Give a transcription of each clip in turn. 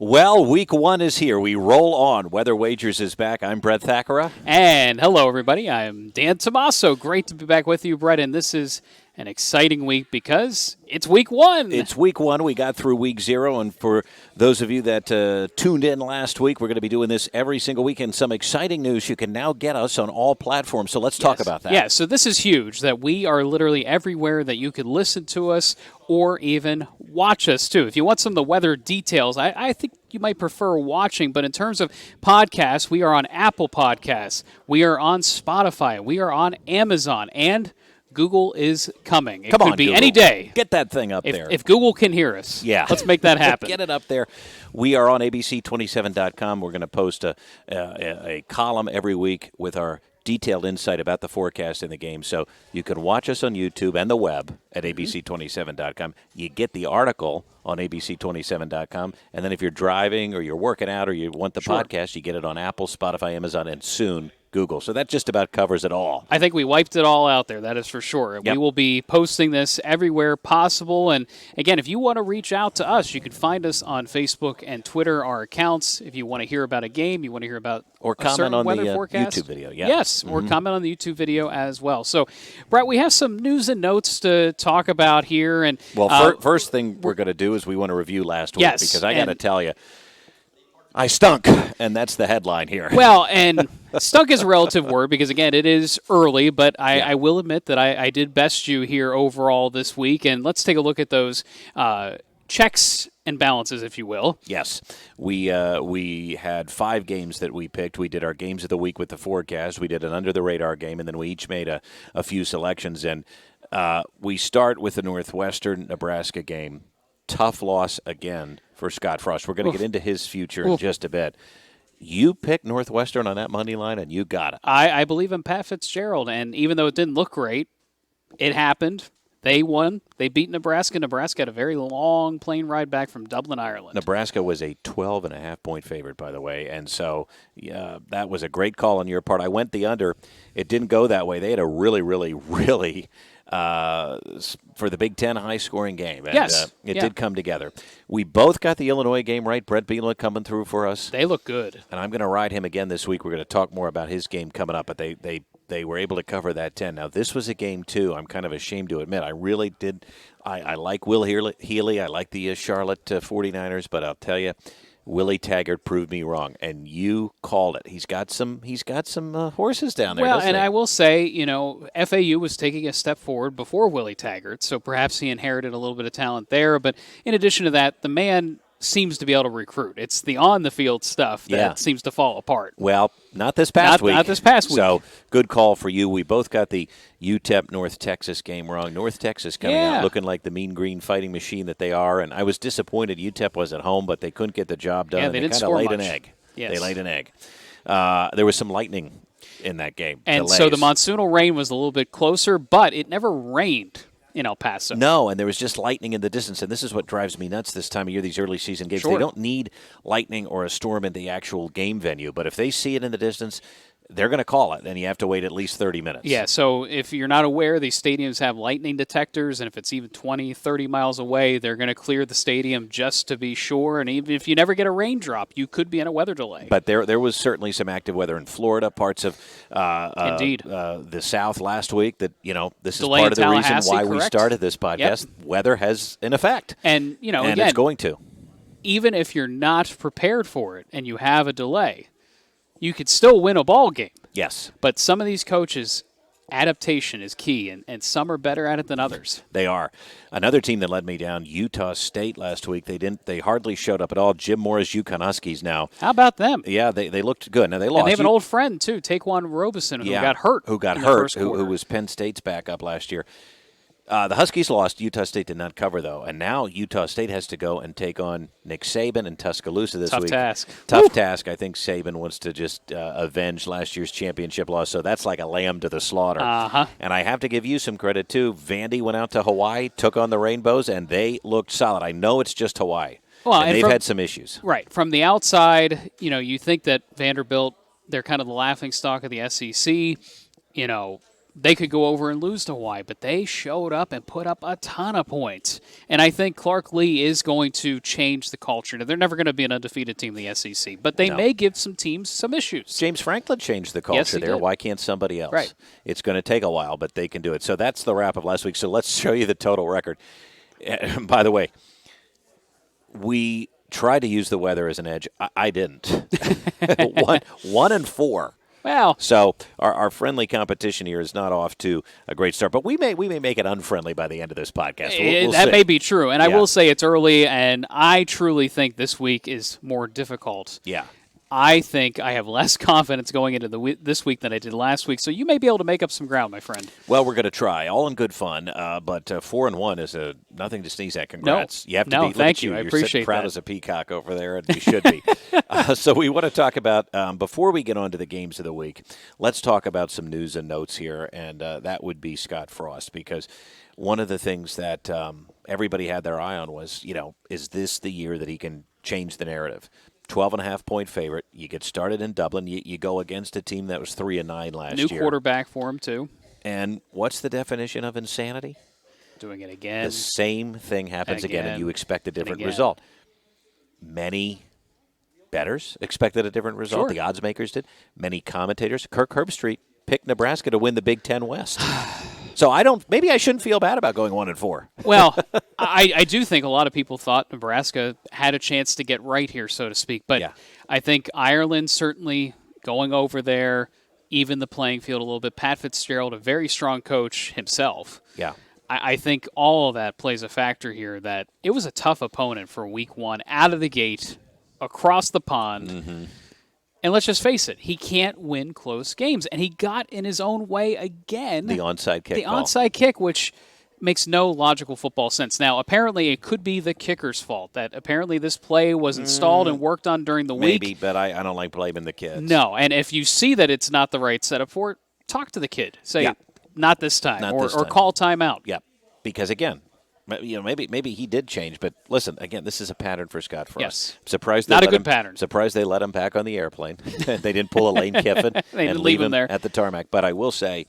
Well, week one is here. We roll on. Weather Wagers is back. I'm Brett Thakara. And hello, everybody. I'm Dan Tomaso. Great to be back with you, Brett. And this is an exciting week because it's week one. It's week one. We got through week zero. And for those of you that tuned in last week, we're going to be doing this every single week. And some exciting news. You can now get us on all platforms. So let's talk about that. Yeah, so this is huge that we are literally everywhere that you could listen to us or even watch us, too. If you want some of the weather details, I think you might prefer watching. But in terms of podcasts, we are on Apple Podcasts. We are on Spotify. We are on Amazon. And Google is coming. It could be Google. any day. Get that thing up there. If Google can hear us, let's make that happen. Get it up there. We are on abc27.com. We're going to post a column every week with our detailed insight about the forecast in the game. So you can watch us on YouTube and the web at abc27.com. You get the article on abc27.com. And then if you're driving or you're working out or you want the podcast, you get it on Apple, Spotify, Amazon, and soon Google. So that just about covers it all. I think we wiped it all out there. That is for sure. Yep. We will be posting this everywhere possible. And again, if you want to reach out to us, you can find us on Facebook and Twitter, our accounts. If you want to hear about a game, you want to hear about or a certain comment on weather the forecast. YouTube video. Yeah. Yes, or comment on the YouTube video as well. So, Brett, we have some news and notes to talk about here. And first thing we're going to do is we want to review last week because I got to tell you, I stunk, and that's the headline here. Well, and stunk is a relative word because, again, it is early, but I will admit that I did best you here overall this week. And let's take a look at those checks and balances, if you will. Yes. We had 5 games that we picked. We did our games of the week with the forecast. We did an under-the-radar game, and then we each made a few selections. And we start with the Northwestern-Nebraska game. Tough loss again for Scott Frost. We're going to get into his future in just a bit. You picked Northwestern on that money line, and you got it. I believe in Pat Fitzgerald, and even though it didn't look great, it happened. They won. They beat Nebraska. Nebraska had a very long plane ride back from Dublin, Ireland. Nebraska was a 12.5-point favorite, by the way, and so that was a great call on your part. I went the under. It didn't go that way. They had a really, really, really for the Big Ten high-scoring game. And, it did come together. We both got the Illinois game right. Brett Bielema coming through for us. They look good. And I'm going to ride him again this week. We're going to talk more about his game coming up, but they were able to cover that 10. Now, this was a game, too. I'm kind of ashamed to admit. I really did. I like Will Healy. I like the Charlotte 49ers, but I'll tell you, Willie Taggart proved me wrong, and you called it. He's got some horses down there. Well, and I will say, FAU was taking a step forward before Willie Taggart, so perhaps he inherited a little bit of talent there. But in addition to that, the man seems to be able to recruit. It's the on-the-field stuff that seems to fall apart. Well, not this past week. Not this past week. So, good call for you. We both got the UTEP North Texas game wrong. North Texas coming out looking like the mean green fighting machine that they are, and I was disappointed UTEP was at home, but they couldn't get the job done. Yeah, they didn't kind of score laid much. an egg. Yes. They laid an egg. There was some lightning in that game. And Delays. so the monsoonal rain was a little bit closer, but it never rained in El Paso. No, and there was just lightning in the distance, and this is what drives me nuts this time of year, these early season games. They don't need lightning or a storm in the actual game venue, but if they see it in the distance, they're going to call it, and you have to wait at least 30 minutes. Yeah, so if you're not aware, these stadiums have lightning detectors, and if it's even 20, 30 miles away, they're going to clear the stadium just to be sure, and even if you never get a raindrop, you could be in a weather delay. But there was certainly some active weather in Florida, parts of Indeed. The South last week that, this Delay is part of in the reason Tallahassee, why we correct? started this podcast. Yep. Weather has an effect. And, and again, it's going to. Even if you're not prepared for it and you have a delay, you could still win a ball game. Yes. But some of these coaches, adaptation is key, and some are better at it than others. They are. Another team that let me down, Utah State last week. They hardly showed up at all. Jim Moore's UConn Huskies now. How about them? Yeah, they looked good. Now they lost. And they have an old friend too, Taquan Robeson, who got hurt. Who was Penn State's backup last year. The Huskies lost. Utah State did not cover, though. And now Utah State has to go and take on Nick Saban in Tuscaloosa this week. Tough task. I think Saban wants to just avenge last year's championship loss, so that's like a lamb to the slaughter. And I have to give you some credit, too. Vandy went out to Hawaii, took on the Rainbows, and they looked solid. I know it's just Hawaii. Well, and they've had some issues. Right. From the outside, you think that Vanderbilt, they're kind of the laughingstock of the SEC. they could go over and lose to Hawaii, but they showed up and put up a ton of points. And I think Clark Lee is going to change the culture. Now, they're never going to be an undefeated team in the SEC, but they may give some teams some issues. James Franklin changed the culture there. Did. Why can't somebody else? Right. It's going to take a while, but they can do it. So that's the wrap of last week. So let's show you the total record. By the way, we tried to use the weather as an edge. I didn't. 1-4. Well, so our friendly competition here is not off to a great start, but we may make it unfriendly by the end of this podcast. We'll that see. may be true, and I will say it's early, and I truly think this week is more difficult. Yeah. I think I have less confidence going into this week than I did last week, so you may be able to make up some ground, my friend. Well, we're going to try, all in good fun, but 4-1 is nothing to sneeze at. Congrats! No, you have to be. Thank you. You're I appreciate sitting proud that. as a peacock over there, and you should be. So we want to talk about before we get on to the games of the week. Let's talk about some news and notes here, and that would be Scott Frost, because one of the things that everybody had their eye on was, is this the year that he can change the narrative? 12.5-point favorite. You get started in Dublin. You go against a team that was 3-9 last year. New quarterback for him, too. And what's the definition of insanity? Doing it again. The same thing happens again and you expect a different result. Many bettors expected a different result. Sure. The odds makers did. Many commentators. Kirk Herbstreit picked Nebraska to win the Big Ten West. So maybe I shouldn't feel bad about going 1-4. Well, I do think a lot of people thought Nebraska had a chance to get right here, so to speak. But I think Ireland certainly going over there, even the playing field a little bit. Pat Fitzgerald, a very strong coach himself. Yeah. I think all of that plays a factor here, that it was a tough opponent for week one, out of the gate, across the pond. Mm-hmm. And let's just face it, he can't win close games. And he got in his own way again. The onside kick. Onside kick, which makes no logical football sense. Now, apparently it could be the kicker's fault, that apparently this play was installed and worked on during the week. Maybe, but I don't like blaming the kids. No, and if you see that it's not the right setup for it, talk to the kid. Say, not this time, or call timeout. Yeah, because again, maybe he did change, but listen, again, this is a pattern for Scott Frost. Yes. Surprised not a good pattern. Surprised they let him back on the airplane. They didn't pull a Lane Kiffin and leave him there at the tarmac. But I will say,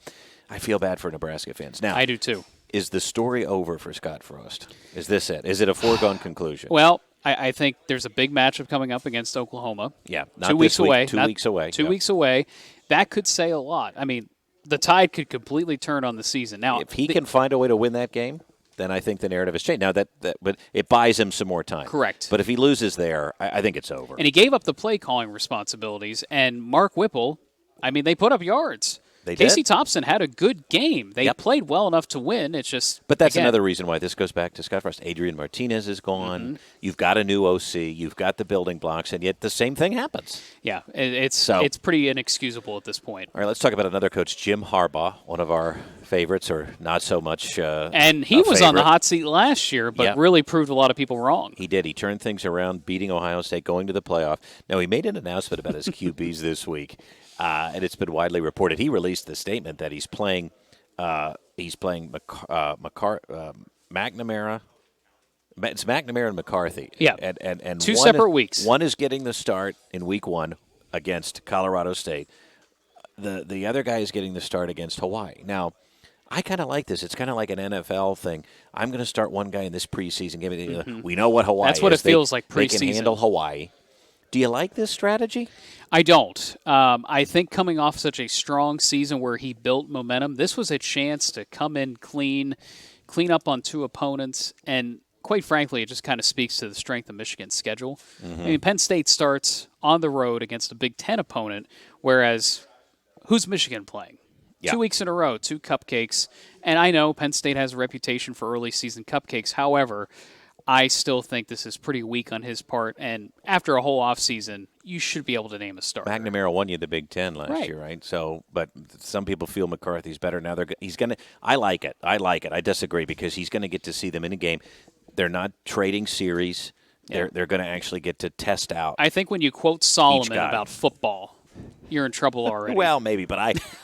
I feel bad for Nebraska fans. Now, I do too. Is the story over for Scott Frost? Is this it? Is it a foregone conclusion? Well, I think there's a big matchup coming up against Oklahoma. Yeah, not 2 weeks away. 2 weeks away. 2 weeks away. That could say a lot. I mean, the tide could completely turn on the season. Now, if he can find a way to win that game, then I think the narrative has changed. Now but it buys him some more time. Correct. But if he loses there, I think it's over. And he gave up the play calling responsibilities. And Mark Whipple, I mean, they put up yards. Casey Thompson had a good game. They played well enough to win. It's just, but that's another reason why this goes back to Scott Frost. Adrian Martinez is gone. Mm-hmm. You've got a new OC. You've got the building blocks, and yet the same thing happens. Yeah, it's pretty inexcusable at this point. All right, let's talk about another coach, Jim Harbaugh, one of our favorites, or not so much. And he was on the hot seat last year, but really proved a lot of people wrong. He did. He turned things around, beating Ohio State, going to the playoff. Now, he made an announcement about his QBs this week. And it's been widely reported. He released the statement that he's playing McNamara. It's McNamara and McCarthy. Yeah. And two separate weeks. One is getting the start in week 1 against Colorado State. The other guy is getting the start against Hawaii. Now, I kind of like this. It's kind of like an NFL thing. I'm going to start one guy in this preseason. We know what Hawaii is. That's what it feels like preseason. They can handle Hawaii. Do you like this strategy? I don't. I think coming off such a strong season where he built momentum, this was a chance to come in clean up on 2 opponents, and quite frankly, it just kind of speaks to the strength of Michigan's schedule. Mm-hmm. I mean, Penn State starts on the road against a Big Ten opponent, whereas who's Michigan playing? Yeah. 2 weeks in a row, 2 cupcakes, and I know Penn State has a reputation for early season cupcakes. However, I still think this is pretty weak on his part, and after a whole offseason, you should be able to name a starter. McNamara won you the Big Ten last year, right? So, but some people feel McCarthy's better now. He's going to. I like it. I disagree because he's going to get to see them in a game. They're not trading series. They're going to actually get to test out. I think when you quote Solomon about football, you're in trouble already. Well, maybe, but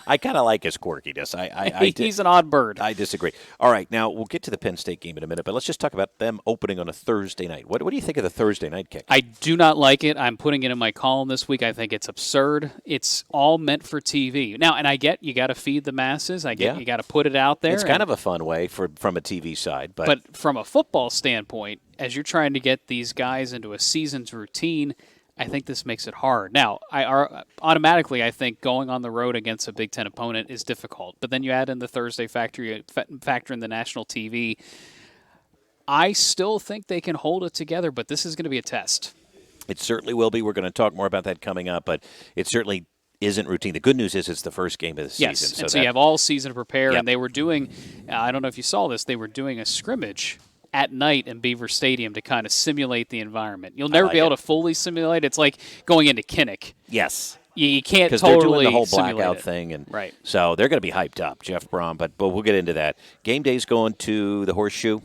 I kind of like his quirkiness. He's an odd bird. I disagree. All right, now we'll get to the Penn State game in a minute, but let's just talk about them opening on a Thursday night. What do you think of the Thursday night kick? I do not like it. I'm putting it in my column this week. I think it's absurd. It's all meant for TV. Now, and I get you got to feed the masses. I get you got to put it out there. It's kind of a fun way from a TV side. But from a football standpoint, as you're trying to get these guys into a season's routine, I think this makes it hard. Now, automatically, I think going on the road against a Big Ten opponent is difficult. But then you add in the Thursday factor in the national TV. I still think they can hold it together, but this is going to be a test. It certainly will be. We're going to talk more about that coming up, but it certainly isn't routine. The good news is it's the first game of the season. Yes, and so you have all season to prepare, and they were doing, I don't know if you saw this, they were doing a scrimmage at night in Beaver Stadium to kind of simulate the environment. You'll never be able to fully simulate. It's like going into Kinnick. Yes. You can't because totally they're doing the whole blackout it. thing, and right. So they're going to be hyped up, Jeff Brom. But we'll get into that. Game day's going to the Horseshoe.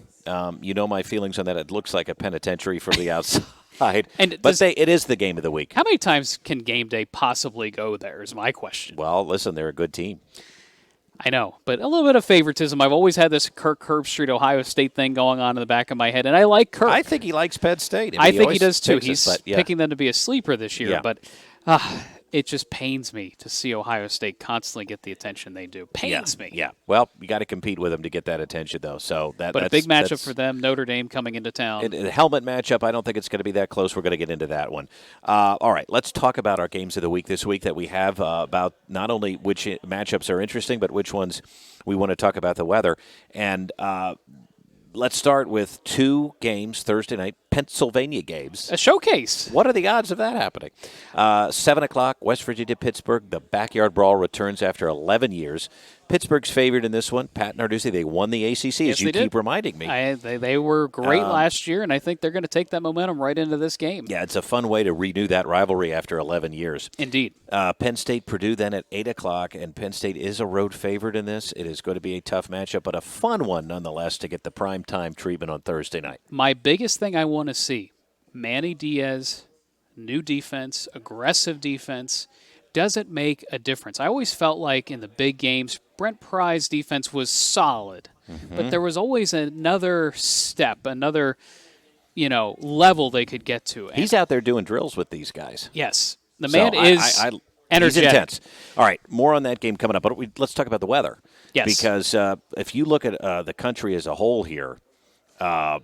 You know my feelings on that. It looks like a penitentiary from the outside. It is the game of the week. How many times can game day possibly go there is my question. Well, listen, they're a good team. I know, but a little bit of favoritism. I've always had this Kirk Herbstreit, Ohio State thing going on in the back of my head, and I like Kirk. I think he likes Penn State. I think he does too. He's picking them to be a sleeper this year, Yeah. but it just pains me to see Ohio State constantly get the attention they do. Pains me. Yeah. Well, you got to compete with them to get that attention, though. So But a big matchup for them, Notre Dame coming into town. The helmet matchup, I don't think it's going to be that close. We're going to get into that one. All right, let's talk about our games of the week this week that we have about not only which matchups are interesting, but which ones we want to talk about the weather. And let's start with two games Thursday night, Pennsylvania games. A showcase. What are the odds of that happening? 7 o'clock, West Virginia, Pittsburgh. The backyard brawl returns after 11 years. Pittsburgh's favored in this one. Pat Narduzzi, they won the ACC, as you keep reminding me. They were great last year, and I think they're going to take that momentum right into this game. Yeah, it's a fun way to renew that rivalry after 11 years. Indeed. Penn State, Purdue then at 8 o'clock, and Penn State is a road favorite in this. It is going to be a tough matchup, but a fun one nonetheless to get the primetime treatment on Thursday night. My biggest thing I want to see, Manny Diaz, new defense, aggressive defense. Does it make a difference? I always felt like in the big games, Brent Pry's defense was solid, but there was always another step, another level they could get to. And he's out there doing drills with these guys. Yes. The man is energetic. He's intense. All right, more on that game coming up, but let's talk about the weather. Yes. Because if you look at the country as a whole here, we have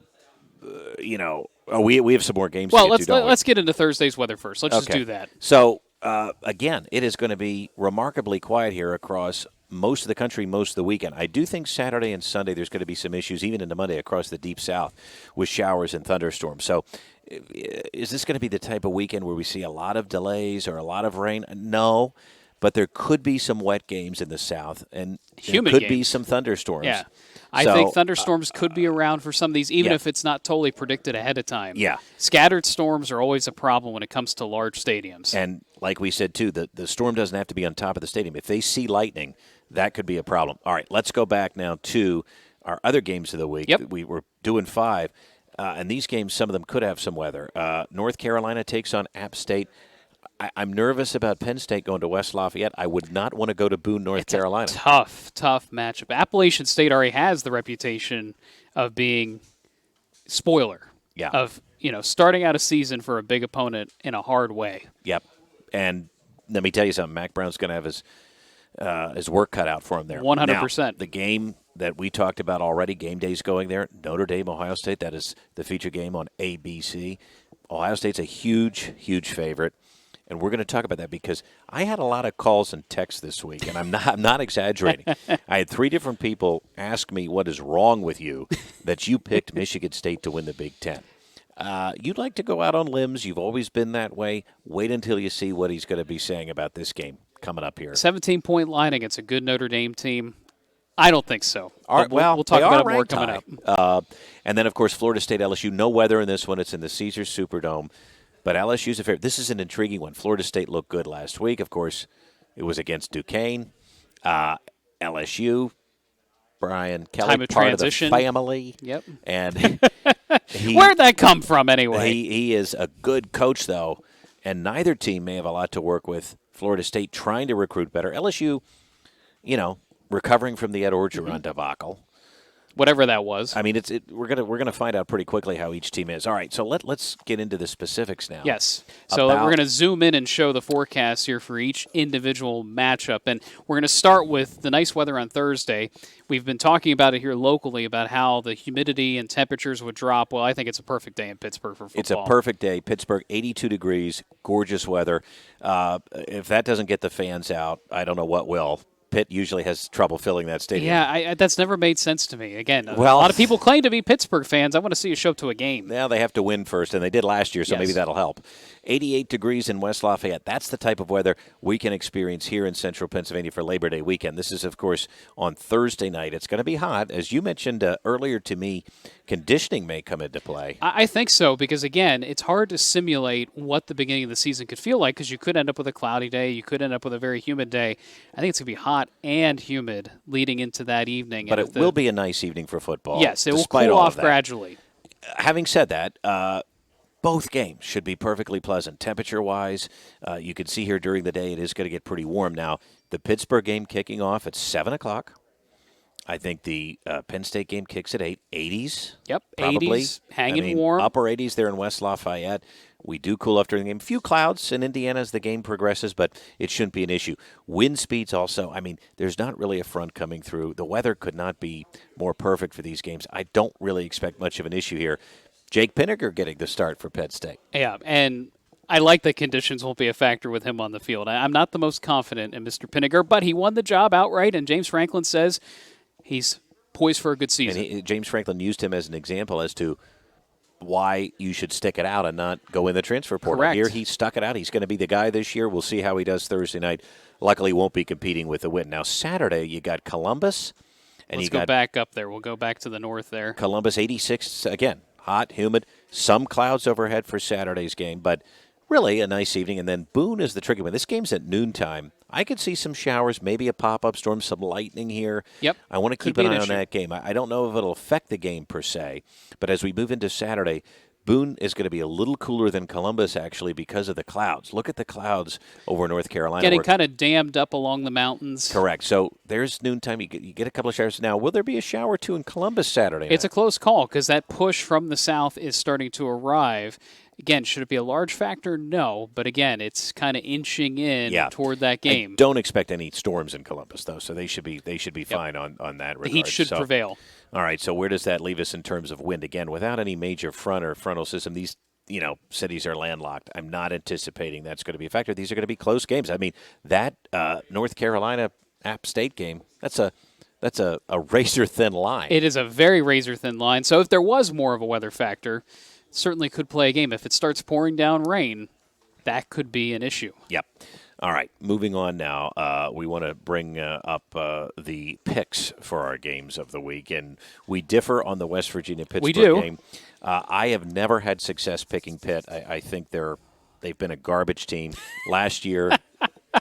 some more games to get to, don't we? Let's get into Thursday's weather first. Let's just do that. So, again, it is going to be remarkably quiet here across most of the country most of the weekend. I do think Saturday and Sunday there's going to be some issues, even into Monday, across the Deep South with showers and thunderstorms. So is this going to be the type of weekend where we see a lot of delays or a lot of rain? No, but there could be some wet games in the South, and there could be some thunderstorms. Yeah. I think thunderstorms could be around for some of these, even if it's not totally predicted ahead of time. Yeah. Scattered storms are always a problem when it comes to large stadiums. And like we said, too, the storm doesn't have to be on top of the stadium. If they see lightning, that could be a problem. All right, let's go back now to our other games of the week. Yep. We were doing 5, and these games, some of them could have some weather. North Carolina takes on App State. I'm nervous about Penn State going to West Lafayette. I would not want to go to Boone, North Carolina. It's a tough matchup. Appalachian State already has the reputation of being spoiler. Yeah. Of, starting out a season for a big opponent in a hard way. Yep. And let me tell you something. Mac Brown's going to have his work cut out for him there. 100%. Now, the game that we talked about already, game day's going there, Notre Dame, Ohio State. That is the feature game on ABC. Ohio State's a huge, huge favorite. And we're going to talk about that because I had a lot of calls and texts this week, and I'm not exaggerating. I had 3 different people ask me what is wrong with you that you picked Michigan State to win the Big Ten. You'd like to go out on limbs. You've always been that way. Wait until you see what he's going to be saying about this game coming up here. 17-point line against a good Notre Dame team. I don't think so. All right, we'll talk about it more coming up. And then, of course, Florida State, LSU. No weather in this one. It's in the Caesars Superdome. But LSU's a favorite. This is an intriguing one. Florida State looked good last week. Of course, it was against Duquesne. LSU, Brian Kelly, time of part transition. Of the family. Yep. And where'd that come from anyway? He is a good coach, though, and neither team may have a lot to work with Florida State trying to recruit better. LSU, recovering from the Ed Orgeron debacle. Whatever that was. I mean, we're gonna find out pretty quickly how each team is. All right, so let's get into the specifics now. Yes. So we're going to zoom in and show the forecast here for each individual matchup, and we're going to start with the nice weather on Thursday. We've been talking about it here locally about how the humidity and temperatures would drop. Well, I think it's a perfect day in Pittsburgh for football. It's a perfect day. Pittsburgh, 82 degrees, gorgeous weather. If that doesn't get the fans out, I don't know what will. Pitt usually has trouble filling that stadium. Yeah, that's never made sense to me. Again, a lot of people claim to be Pittsburgh fans. I want to see you show up to a game. Now they have to win first, and they did last year, so maybe that'll help. 88 degrees in West Lafayette. That's the type of weather we can experience here in central Pennsylvania for Labor Day weekend. This is, of course, on Thursday night. It's going to be hot. As you mentioned earlier to me, conditioning may come into play. I think so because, again, it's hard to simulate what the beginning of the season could feel like because you could end up with a cloudy day. You could end up with a very humid day. I think it's going to be hot and humid leading into that evening. But it will be a nice evening for football. Yes, it will cool off gradually. Having said that, both games should be perfectly pleasant. Temperature-wise, you can see here during the day it is going to get pretty warm. Now, the Pittsburgh game kicking off at 7 o'clock. I think the Penn State game kicks at 8. 80s. Yep, probably. 80s, hanging warm. Upper 80s there in West Lafayette. We do cool off during the game. Few clouds in Indiana as the game progresses, but it shouldn't be an issue. Wind speeds also. I mean, there's not really a front coming through. The weather could not be more perfect for these games. I don't really expect much of an issue here. Jake Pinniger getting the start for Penn State. Yeah, and I like that conditions won't be a factor with him on the field. I'm not the most confident in Mr. Pinniger, but he won the job outright, and James Franklin says he's poised for a good season. And James Franklin used him as an example as to why you should stick it out and not go in the transfer portal. Correct. Here he stuck it out. He's going to be the guy this year. We'll see how he does Thursday night. Luckily, won't be competing with the win. Now, Saturday, you got Columbus. And Let's go back up there. We'll go back to the north there. Columbus, 86, again, hot, humid. Some clouds overhead for Saturday's game, but really a nice evening. And then Boone is the tricky one. This game's at noontime. I could see some showers, maybe a pop-up storm, some lightning here. Yep. I want to keep an eye on that game. I don't know if it'll affect the game per se, but as we move into Saturday, Boone is going to be a little cooler than Columbus, actually, because of the clouds. Look at the clouds over North Carolina. Getting kind of dammed up along the mountains. Correct. So there's noontime. You get a couple of showers. Now, will there be a shower or two in Columbus Saturday night? It's a close call because that push from the south is starting to arrive. Again, should it be a large factor? No. But again, it's kind of inching in toward that game. I don't expect any storms in Columbus, though, so they should be fine on that regard. The heat should prevail. All right, so where does that leave us in terms of wind? Again, without any major front or frontal system, these cities are landlocked. I'm not anticipating that's going to be a factor. These are going to be close games. I mean, that North Carolina App State game, that's a razor-thin line. It is a very razor-thin line. So if there was more of a weather factor, certainly could play a game. If it starts pouring down rain, that could be an issue. Yep. All right, moving on now. We want to bring up the picks for our games of the week, and we differ on the West Virginia-Pittsburgh game. I have never had success picking Pitt. I think they've been a garbage team. Last year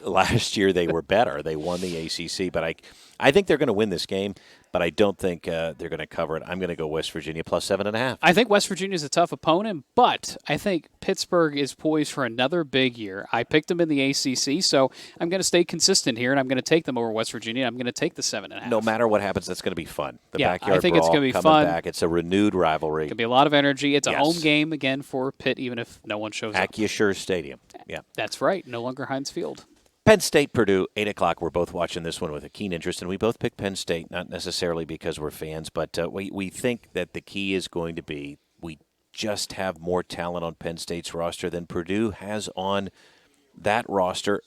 they were better. They won the ACC, but I think they're going to win this game, but I don't think they're going to cover it. I'm going to go West Virginia plus 7.5. I think West Virginia is a tough opponent, but I think Pittsburgh is poised for another big year. I picked them in the ACC, so I'm going to stay consistent here, and I'm going to take them over West Virginia. I'm going to take the 7.5. No matter what happens, that's going to be fun. The backyard I think brawl it's going to be coming fun. Back. It's a renewed rivalry. It's going to be a lot of energy. It's a home game again for Pitt, even if no one shows up. Acrisure Stadium. Yeah, that's right. No longer Heinz Field. Penn State, Purdue, 8 o'clock. We're both watching this one with a keen interest, and we both picked Penn State, not necessarily because we're fans, but we think that the key is going to be we just have more talent on Penn State's roster than Purdue has on that roster.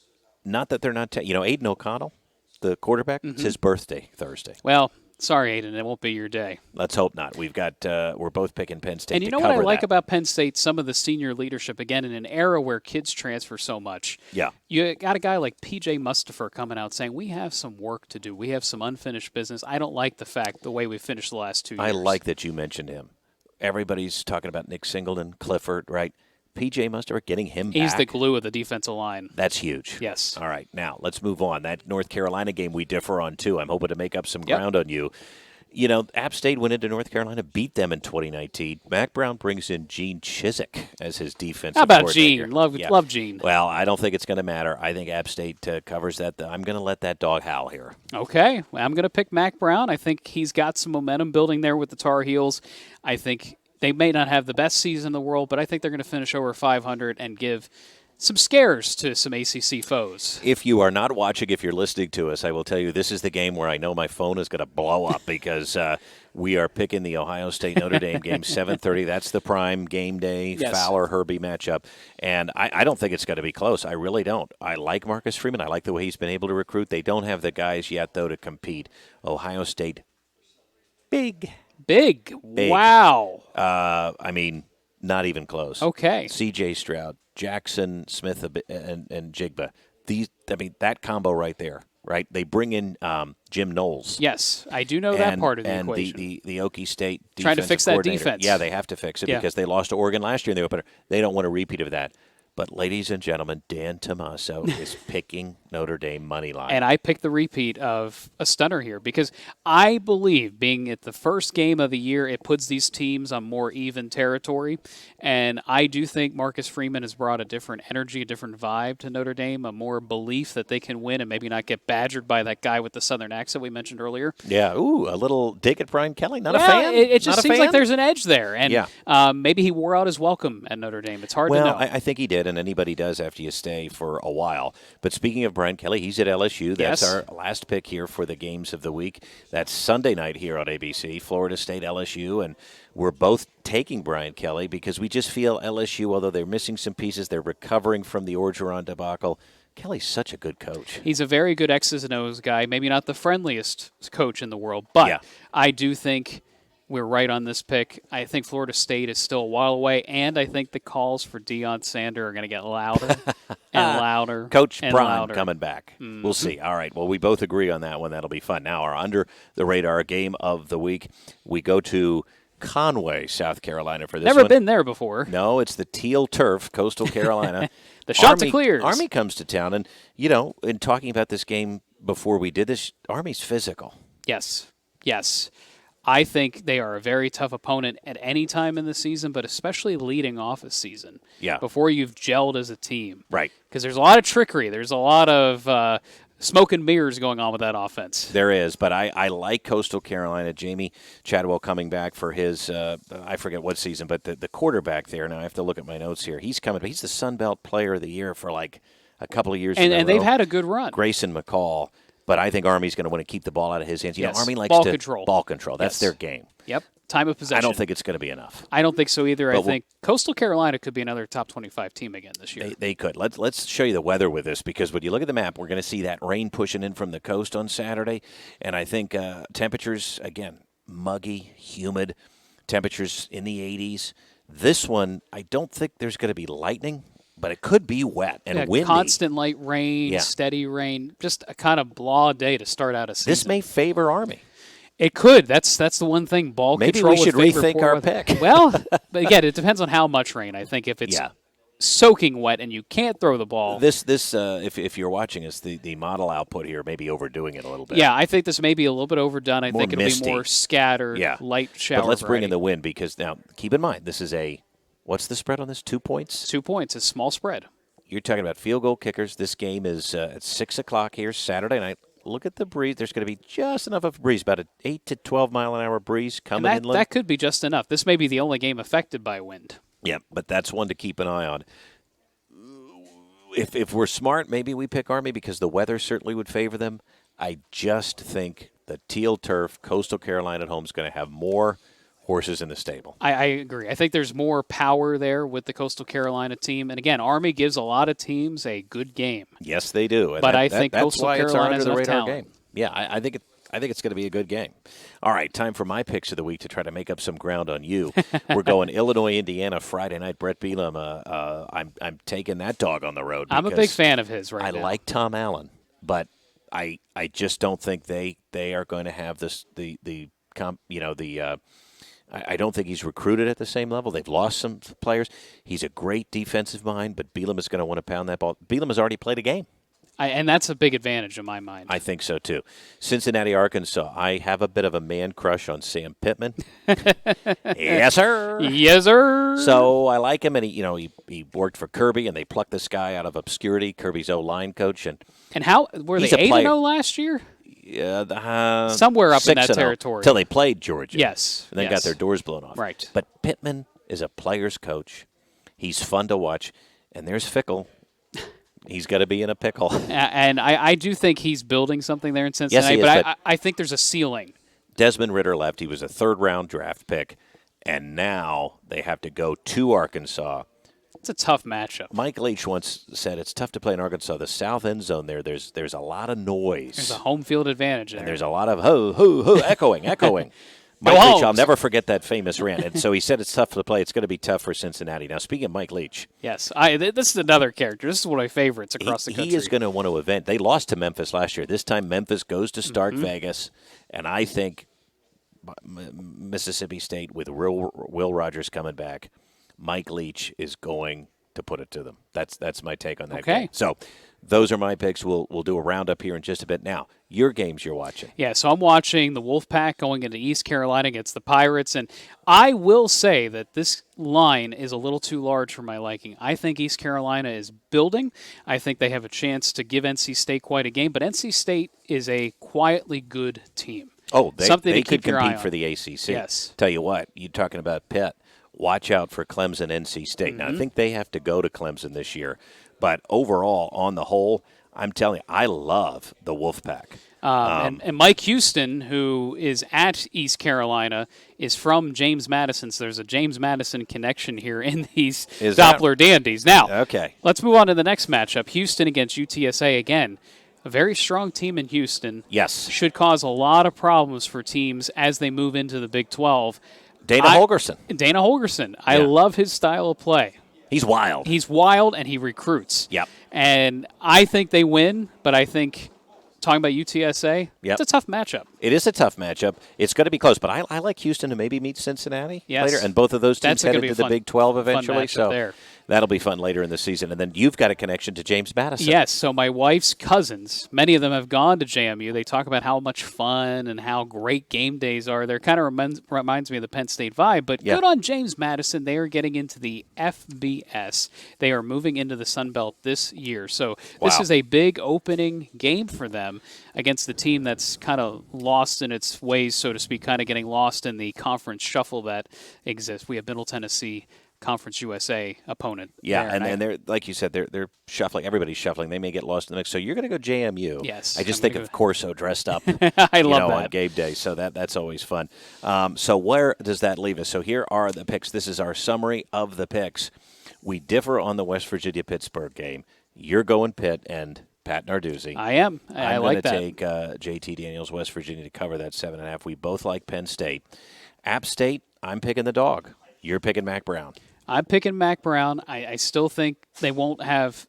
Not that they're not Aiden O'Connell, the quarterback, it's his birthday Thursday. Well, sorry, Aiden, it won't be your day. Let's hope not. We're both picking Penn State. And you know what I like about Penn State? Some of the senior leadership, again, in an era where kids transfer so much. Yeah. You got a guy like P.J. Mustipher coming out saying, we have some work to do. We have some unfinished business. I don't like the way we finished the last 2 years. I like that you mentioned him. Everybody's talking about Nick Singleton, Clifford, right? P.J. Mustipher, getting him back. He's the glue of the defensive line. That's huge. Yes. All right, now let's move on. That North Carolina game we differ on, too. I'm hoping to make up some ground on you. App State went into North Carolina, beat them in 2019. Mack Brown brings in Gene Chizik as his defensive How about coordinator. Gene? Love Gene. Well, I don't think it's going to matter. I think App State covers that. I'm going to let that dog howl here. Okay. I'm going to pick Mack Brown. I think he's got some momentum building there with the Tar Heels. I think they may not have the best season in the world, but I think they're going to finish over 500 and give some scares to some ACC foes. If you are not watching, if you're listening to us, I will tell you this is the game where I know my phone is going to blow up because we are picking the Ohio State-Notre Dame game, 7:30. That's the prime game day Fowler-Herbie matchup. And I don't think it's going to be close. I really don't. I like Marcus Freeman. I like the way he's been able to recruit. They don't have the guys yet, though, to compete. Ohio State, big. Wow. Not even close. Okay. C.J. Stroud, Jackson Smith, and Jigba. That combo right there, right? They bring in Jim Knowles. Yes, I do know that part of the equation. And the Okie State defensive trying to fix that defense. Yeah, they have to fix it because they lost to Oregon last year in the opener. They don't want a repeat of that. But, ladies and gentlemen, Dan Tommaso is picking Notre Dame money line. And I picked the repeat of a stunner here because I believe being at the first game of the year, it puts these teams on more even territory. And I do think Marcus Freeman has brought a different energy, a different vibe to Notre Dame, a more belief that they can win and maybe not get badgered by that guy with the Southern accent we mentioned earlier. Yeah, a little dig at Brian Kelly. Not a fan? It just seems like there's an edge there. And maybe he wore out his welcome at Notre Dame. It's hard to know. Well, I think he did, and anybody does after you stay for a while. But speaking of Brian Kelly, he's at LSU. That's our last pick here for the games of the week. That's Sunday night here on ABC, Florida State, LSU, and we're both taking Brian Kelly because we just feel LSU, although they're missing some pieces, they're recovering from the Orgeron debacle. Kelly's such a good coach. He's a very good X's and O's guy, maybe not the friendliest coach in the world, but I do think we're right on this pick. I think Florida State is still a while away, and I think the calls for Deion Sanders are going to get louder and louder. Coach and Prime louder. coming back. Mm-hmm. We'll see. All right. Well, we both agree on that one. That'll be fun. Now, our under-the-radar game of the week, we go to Conway, South Carolina for this Never one. been there before. No, it's the Teal Turf, Coastal Carolina. The Chanticleers. Army comes to town, and, in talking about this game before we did this, Army's physical. Yes. I think they are a very tough opponent at any time in the season, but especially leading off a season. Yeah. Before you've gelled as a team. Right. Because there's a lot of trickery. There's a lot of smoke and mirrors going on with that offense. There is, but I like Coastal Carolina. Jamie Chadwell coming back for his, I forget what season, but the quarterback there, now I have to look at my notes here. He's coming. He's the Sun Belt Player of the Year for like a couple of years in a row. And they've had a good run. Grayson McCall. But I think Army's going to want to keep the ball out of his hands. Army likes ball control. Ball control. That's their game. Yep. Time of possession. I don't think it's going to be enough. I don't think so either. I think Coastal Carolina could be another top 25 team again this year. They could. Let's show you the weather with this because when you look at the map, we're going to see that rain pushing in from the coast on Saturday. And I think temperatures, again, muggy, humid, temperatures in the 80s. This one, I don't think there's going to be lightning. But it could be wet and windy. Constant light rain, steady rain, just a kind of blah day to start out a season. This may favor Army. It could. That's the one thing. Ball control. Maybe we should rethink our pick. Well, but again, it depends on how much rain. I think if it's soaking wet and you can't throw the ball. This if you're watching us, the model output here may be overdoing it a little bit. Yeah, I think this may be a little bit overdone. I think it'll misty. Be more scattered, light shower. But let's bring in the wind because now keep in mind this is what's the spread on this? 2 points? 2 points. A small spread. You're talking about field goal kickers. This game is at 6 o'clock here Saturday night. Look at the breeze. There's going to be just enough of a breeze, about an 8 to 12 mile an hour breeze coming inland. That could be just enough. This may be the only game affected by wind. Yeah, but that's one to keep an eye on. If we're smart, maybe we pick Army because the weather certainly would favor them. I just think the Teal Turf, Coastal Carolina at home is going to have more horses in the stable. I agree. I think there's more power there with the Coastal Carolina team. And again, Army gives a lot of teams a good game. Yes, they do. And but I think Coastal Carolina has enough talent. Game. Yeah, I think it's going to be a good game. All right, time for my picks of the week to try to make up some ground on you. We're going Illinois, Indiana Friday night. Brett Bielema. I'm taking that dog on the road. I'm a big fan of his right now. I like Tom Allen, but I just don't think they are going to have this I don't think he's recruited at the same level. They've lost some players. He's a great defensive mind, but Bielema's going to want to pound that ball. Bielema's already played a game. And that's a big advantage in my mind. I think so, too. Cincinnati, Arkansas. I have a bit of a man crush on Sam Pittman. Yes, sir. Yes, sir. So I like him, and he worked for Kirby, and they plucked this guy out of obscurity, Kirby's O-line coach. And how were they 8-0 last year? Somewhere up in that territory. Until they played Georgia. Yes. And then got their doors blown off. Right. But Pittman is a player's coach. He's fun to watch. And there's Fickle. He's got to be in a pickle. And I do think he's building something there in Cincinnati. Yes, but I think there's a ceiling. Desmond Ridder left. He was a third-round draft pick. And now they have to go to Arkansas. It's a tough matchup. Mike Leach once said it's tough to play in Arkansas. The south end zone there's a lot of noise. There's a home field advantage there. And there's a lot of ho, echoing. Mike Leach, I'll never forget that famous rant. And so he said it's tough to play. It's going to be tough for Cincinnati. Now, speaking of Mike Leach. Yes, this is another character. This is one of my favorites across the country. He is going to want to event. They lost to Memphis last year. This time Memphis goes to Stark Vegas. And I think Mississippi State, with Will Rogers coming back, Mike Leach is going to put it to them. That's my take on that game. So those are my picks. We'll do a roundup here in just a bit. Now, your games you're watching. Yeah, so I'm watching the Wolfpack going into East Carolina against the Pirates, and I will say that this line is a little too large for my liking. I think East Carolina is building. I think they have a chance to give NC State quite a game, but NC State is a quietly good team. Oh, they could your compete for the ACC. Yes. Tell you what, you're talking about Pitt. Watch out for Clemson, NC State. Now, I think they have to go to Clemson this year. But overall, on the whole, I'm telling you, I love the Wolfpack. And Mike Houston, who is at East Carolina, is from James Madison. So there's a James Madison connection here in these Doppler dandies. Now, okay, let's move on to the next matchup. Houston against UTSA again. A very strong team in Houston. Yes. Should cause a lot of problems for teams as they move into the Big 12. Dana Holgorsen. I love his style of play. He's wild. He's wild, and he recruits. Yep. And I think they win, but I think, talking about UTSA, it's a tough matchup. It is a tough matchup. It's going to be close, but I like Houston to maybe meet Cincinnati later, and both of those teams headed to the Big 12 eventually. So that'll be fun later in the season. And then you've got a connection to James Madison. Yes, so my wife's cousins, many of them have gone to JMU. They talk about how much fun and how great game days are. They're kind of reminds me of the Penn State vibe, but good on James Madison. They are getting into the FBS. They are moving into the Sun Belt this year. So this is a big opening game for them against the team that's kind of lost in its ways, so to speak, kind of getting lost in the conference shuffle that exists. We have Middle Tennessee, Conference USA opponent. Yeah, and they're, like you said, they're shuffling. Everybody's shuffling. They may get lost in the mix. So you're going to go JMU. Yes. I just think of Corso dressed up. I love that. On game day. So that's always fun. So where does that leave us? So here are the picks. This is our summary of the picks. We differ on the West Virginia-Pittsburgh game. You're going Pitt and Pat Narduzzi. I am. I like that. I'm going to take JT Daniels, West Virginia, to cover that 7.5. We both like Penn State. App State, I'm picking the dog. You're picking Mac Brown. I'm picking Mac Brown. I still think they won't have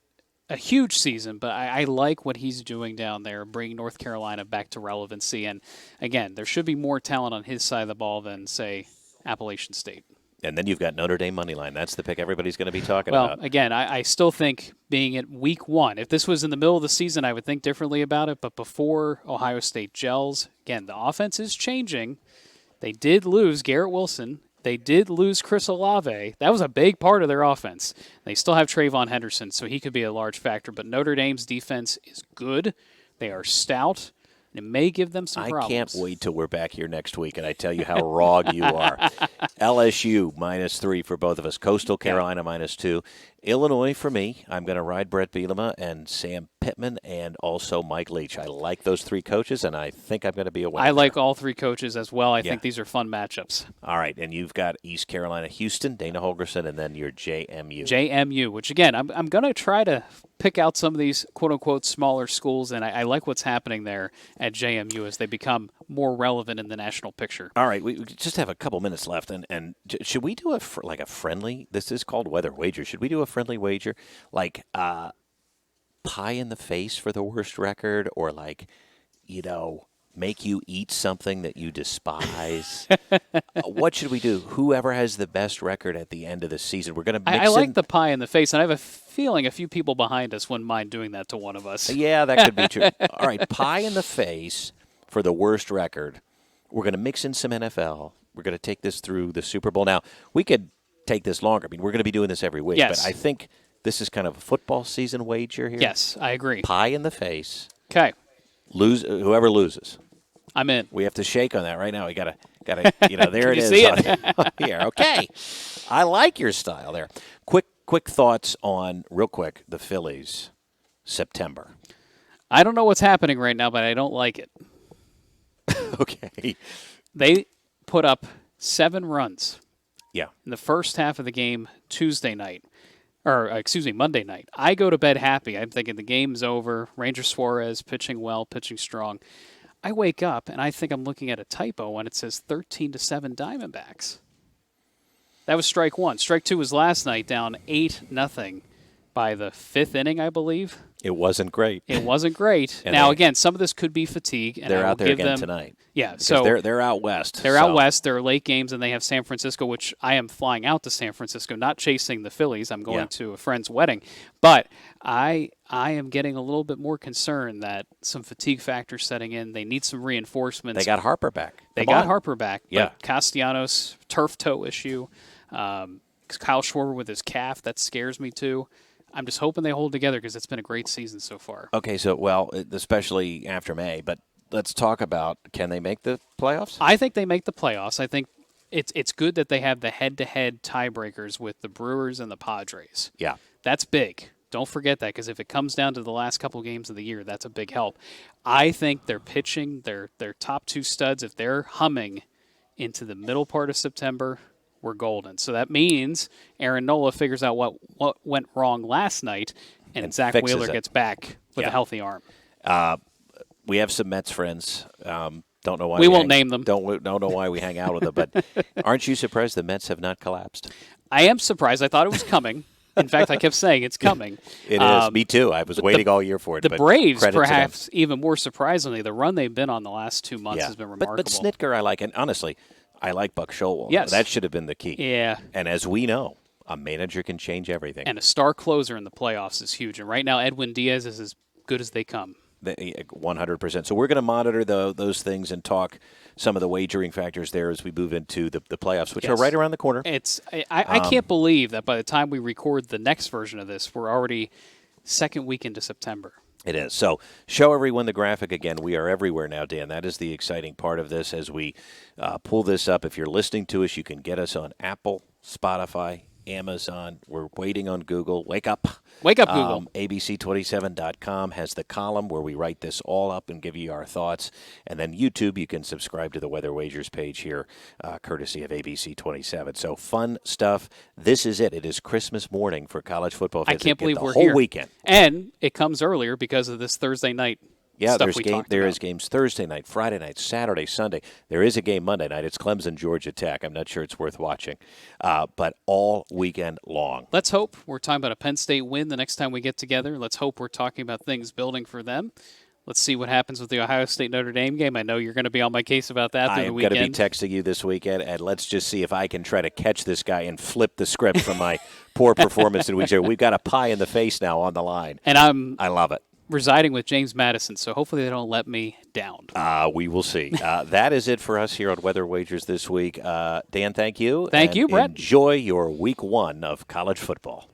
a huge season, but I like what he's doing down there, bringing North Carolina back to relevancy. And, again, there should be more talent on his side of the ball than, say, Appalachian State. And then you've got Notre Dame moneyline. That's the pick everybody's going to be talking about. Well, again, I still think being at week 1, if this was in the middle of the season, I would think differently about it. But before Ohio State gels, again, the offense is changing. They did lose Garrett Wilson. They did lose Chris Olave. That was a big part of their offense. They still have Trayvon Henderson, so he could be a large factor. But Notre Dame's defense is good. They are stout. It may give them some problems. I can't wait till we're back here next week and I tell you how wrong you are. LSU -3 for both of us. Coastal Carolina -2. Illinois for me. I'm going to ride Brett Bielema and Sam Pittman and also Mike Leach. I like those 3 coaches, and I think I'm going to be a winner. I like all 3 coaches as well. I think these are fun matchups. All right, and you've got East Carolina, Houston, Dana Holgorsen, and then your JMU. JMU, which, again, I'm going to try to pick out some of these quote-unquote smaller schools, and I like what's happening there at JMU as they become more relevant in the national picture. All right, we just have a couple minutes left, and should we do a friendly? This is called Weather Wager. Should we do a friendly wager, like pie in the face for the worst record, or make you eat something that you despise? What should we do? Whoever has the best record at the end of the season, we're going to mix I like the pie in the face, and I have a feeling a few people behind us wouldn't mind doing that to one of us. Yeah, that could be true. All right, pie in the face for the worst record. We're going to mix in some NFL. We're going to take this through the Super Bowl. Now, we could take this longer. I mean, we're going to be doing this every week. Yes. But I think this is kind of a football season wager here. Yes, I agree. Pie in the face. Okay. Whoever loses. I'm in. We have to shake on that right now. We gotta, there it is. See it? Here, okay. I like your style there. Quick thoughts on, real quick, the Phillies, September. I don't know what's happening right now, but I don't like it. Okay. They put up 7 runs. Yeah. In the first half of the game Monday night. I go to bed happy. I'm thinking the game's over. Ranger Suarez pitching well, pitching strong. I wake up and I think I'm looking at a typo when it says 13-7 Diamondbacks. That was strike 1. Strike 2 was last night, down 8-0 by the 5th inning, I believe. It wasn't great. It wasn't great. Now, again, some of this could be fatigue. And they're out there again tonight. Yeah, so they're out west. They're out west. They're late games, and they have San Francisco, which I am flying out to San Francisco, not chasing the Phillies. I'm going to a friend's wedding. But I am getting a little bit more concerned that some fatigue factors setting in. They need some reinforcements. They got Harper back. They got Harper back. Yeah. But Castellanos, turf toe issue. Kyle Schwarber with his calf, that scares me too. I'm just hoping they hold together because it's been a great season so far. Okay, especially after May, but let's talk about, can they make the playoffs? I think they make the playoffs. I think it's good that they have the head-to-head tiebreakers with the Brewers and the Padres. Yeah. That's big. Don't forget that, because if it comes down to the last couple games of the year, that's a big help. I think they're pitching, their top 2 studs, if they're humming into the middle part of September, we're golden. So that means Aaron Nola figures out what went wrong last night, and Zach Wheeler gets back with a healthy arm. We have some Mets friends. Don't know why we won't name them. Don't know why we hang out with them. But aren't you surprised the Mets have not collapsed? I am surprised. I thought it was coming. In fact, I kept saying it's coming. It is. Me too. I was waiting all year for it. The Braves, perhaps even more surprisingly, the run they've been on the last 2 months has been remarkable. But Snitker, I like, and honestly, I like Buck Showalter. Yes. That should have been the key. Yeah. And as we know, a manager can change everything. And a star closer in the playoffs is huge. And right now, Edwin Diaz is as good as they come. 100%. So we're going to monitor those things and talk some of the wagering factors there as we move into the playoffs, which are right around the corner. I can't believe that by the time we record the next version of this, we're already second week into September. It is. So show everyone the graphic again. We are everywhere now, Dan. That is the exciting part of this as we pull this up. If you're listening to us, you can get us on Apple, Spotify, Amazon. We're waiting on Google. Wake up. Wake up, Google. ABC27.com has the column where we write this all up and give you our thoughts. And then YouTube, you can subscribe to the Weather Wagers page here, courtesy of ABC27. So fun stuff. This is it. It is Christmas morning for college football fans. I can't believe we're here. The whole weekend. And it comes earlier because of this Thursday night. Yeah, there is games Thursday night, Friday night, Saturday, Sunday. There is a game Monday night. It's Clemson, Georgia Tech. I'm not sure it's worth watching, but all weekend long. Let's hope we're talking about a Penn State win the next time we get together. Let's hope we're talking about things building for them. Let's see what happens with the Ohio State-Notre Dame game. I know you're going to be on my case about that through the weekend. I'm going to be texting you this weekend, and let's just see if I can try to catch this guy and flip the script from my poor performance in week 0. We've got a pie in the face now on the line. And I love it. Residing with James Madison, so hopefully they don't let me down. We will see. That is it for us here on Weather Wagers this week. Dan, thank you. Thank you, Brett. Enjoy your week 1 of college football.